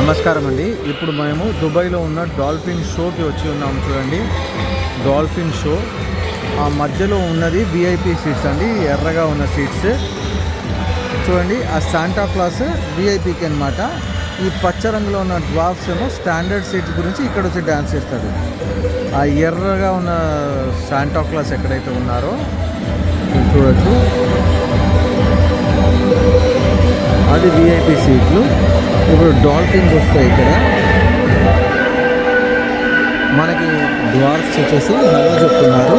నమస్కారం అండి. ఇప్పుడు మేము దుబాయ్లో ఉన్న డాల్ఫిన్ షోకి వచ్చి ఉన్నాం. చూడండి, డాల్ఫిన్ షో. ఆ మధ్యలో ఉన్నది విఐపి సీట్స్ అండి, ఎర్రగా ఉన్న సీట్స్. చూడండి, ఆ శాంటా క్లాస్ విఐపికి అనమాట. ఈ పచ్చ రంగులో ఉన్న డ్వార్ఫ్స్ ఏమో స్టాండర్డ్ సీట్స్ గురించి ఇక్కడ వచ్చి డ్యాన్స్ చేస్తాడు. ఆ ఎర్రగా ఉన్న శాంటా క్లాస్ ఎక్కడైతే ఉన్నారో చూడొచ్చు, అది విఐపి సీట్లు. ఇప్పుడు డాల్ఫిన్స్ వస్తాయి. ఇక్కడ మనకి డ్వార్ఫ్స్ వచ్చేసి హలో చెప్తున్నారు.